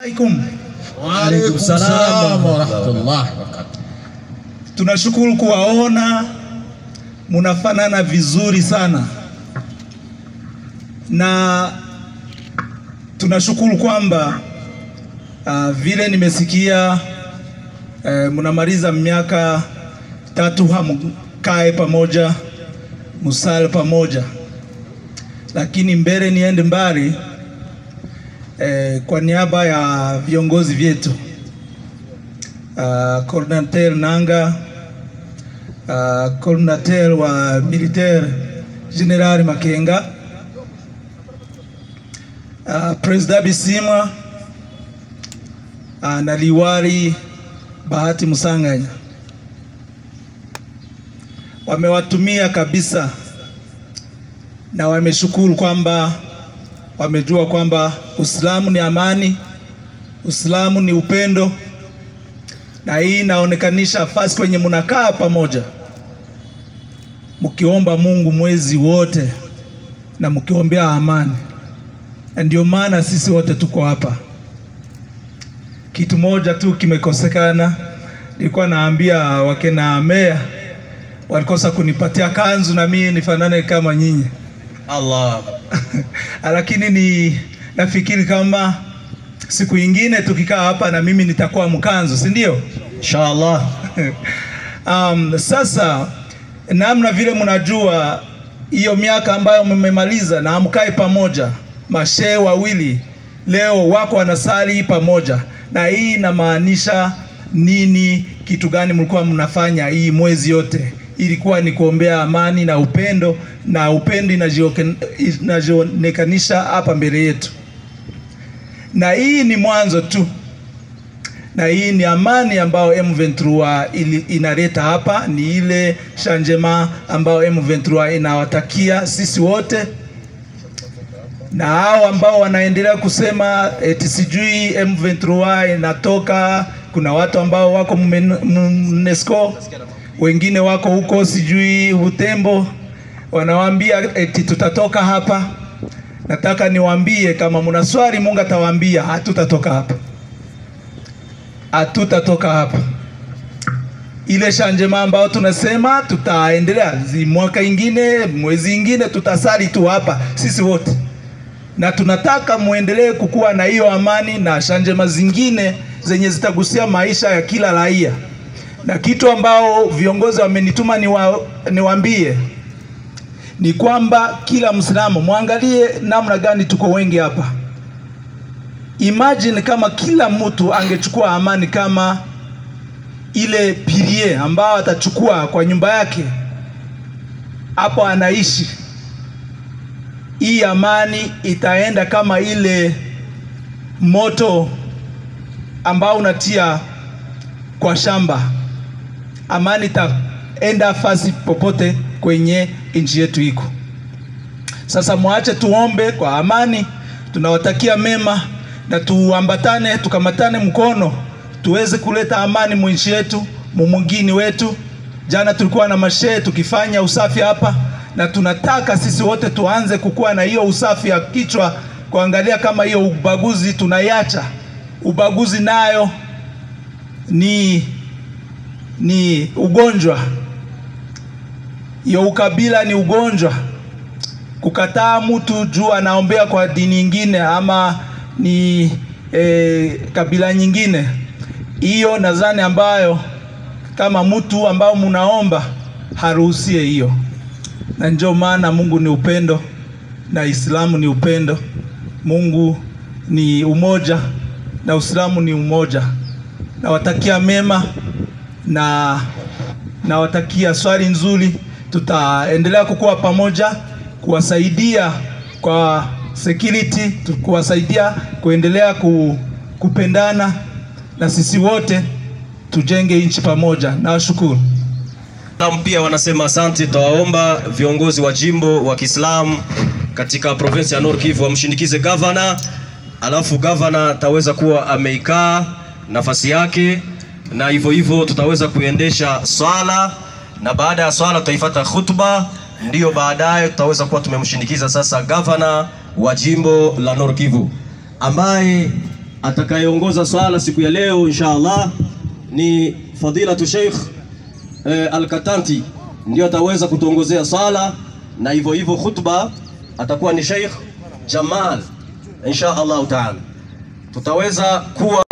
Wa alaikum salaam wa rahmatullahi wa barakatuh. Tunashukuru kuwaona, munafanana vizuri sana, na tunashukuru kwamba vile nimesikia munamaliza miaka 3 hamkae pamoja, musale pamoja, lakini mbele niende mbali. Kwa niaba ya viongozi vyetu, Coordinateur Nanga, Coordinateur wa Militaire General Makenga, President Bisimwa na Liwali Bahati Musanganya, wamewatumia kabisa na wameshukuru kwamba wamejua kwamba Uislamu ni amani, Uislamu ni upendo, na hii inaonekanisha fasi kwenye munakaa pamoja mkiomba Mungu mwezi wote na mkiombea amani. Na ndio maana sisi wote tuko hapa. Kitu moja tu kimekosekana, nilikuwa naambia wakena meya walikosa kunipatia kanzu na mimi nifanane kama nyinyi. Allah. Lakini nafikiri kama siku nyingine tukikaa hapa na mimi nitakuwa mkanzo, si ndio? Inshallah. Sasa namna vile mnajua hiyo miaka ambayo mmemaliza na mkae pamoja, mashehe wawili leo wako wanasali pamoja, na hii inamaanisha nini? Kitu gani mlikuwa mnafanya hii mwezi yote? Ilikuwa ni kuombea amani na upendo, na upendo inajionekanisha hapa mbele yetu. Na hii ni mwanzo tu, na hii ni amani ambayo M23 inaleta hapa, ni ile changement ambayo M23 inawatakia sisi wote. Na hao ambao wanaendelea kusema eti sijui M23 inatoka, kuna watu ambao wako UNESCO, wengine wako huko sijui Butembo, wanawaambia eti tutatoka hapa. Nataka niwaambie kama mna swali, Mungu atawaambia hatutatoka hapa. Hatutatoka hapa. Ile changement ambao tunasema tutaendelea mwaka ingine, mwezi ingine, tutasali tu hapa sisi wote. Na tunataka muendelee kukua na hiyo amani na changement zingine zenye zitagusia maisha ya kila raia. Na kitu ambao viongozi wamenituma niwaambie ni kwamba kila Muislamu muangalie namna gani tuko wengi hapa. Imagine kama kila mtu angechukua amani kama ile pilier ambao atachukua kwa nyumba yake hapo anaishi. Hii amani itaenda kama ile moto ambao unatia kwa shamba. Amani itaenda fasi popote kwenye nchi yetu iko. Sasa muache tuombe kwa amani, tunawatakia mema, na tuambatane, tukamatane mkono, tuweze kuleta amani mu nchi yetu, mumugini wetu. Jana tulikuwa na mashehe tukifanya usafi hapa, na tunataka sisi wote tuanze kukua na hiyo usafi ya kichwa, kuangalia kama hiyo ubaguzi tunaiacha. Ubaguzi nayo ni ugonjwa. Hiyo ukabila ni ugonjwa. Kukataa mtu juu anaombea kwa dini nyingine ama ni kabila nyingine, hiyo nadhani ambayo kama mtu ambao munaomba haruhusie hiyo. Na ndio maana Mungu ni upendo na Islamu ni upendo. Mungu ni umoja na Uislamu ni umoja. Nawatakia mema na nawatakia swali nzuri. Tutaendelea kukua pamoja, kuwasaidia kwa security, kuwasaidia kuendelea kupendana, na sisi wote tujenge nchi pamoja. Nawashukuru. Pia wanasema asante. Tawaomba viongozi wa jimbo wa Kiislamu katika province ya Nord Kivu wamshindikize governor, alafu governor taweza kuwa ameikaa nafasi yake, na hivyo hivyo tutaweza kuendesha swala, na baada ya swala tutaifuata khutba, ndio baadaye tutaweza kuwa tumemshindikiza sasa governor wa jimbo la Nord Kivu, ambaye atakayeongoza swala siku ya leo inshallah ni fadilatu Sheikh Al-Katanti, ndio ataweza kutuongozea swala, na hivyo hivyo khutba atakuwa ni Sheikh Jamal inshallah taala. Tutaweza kuwa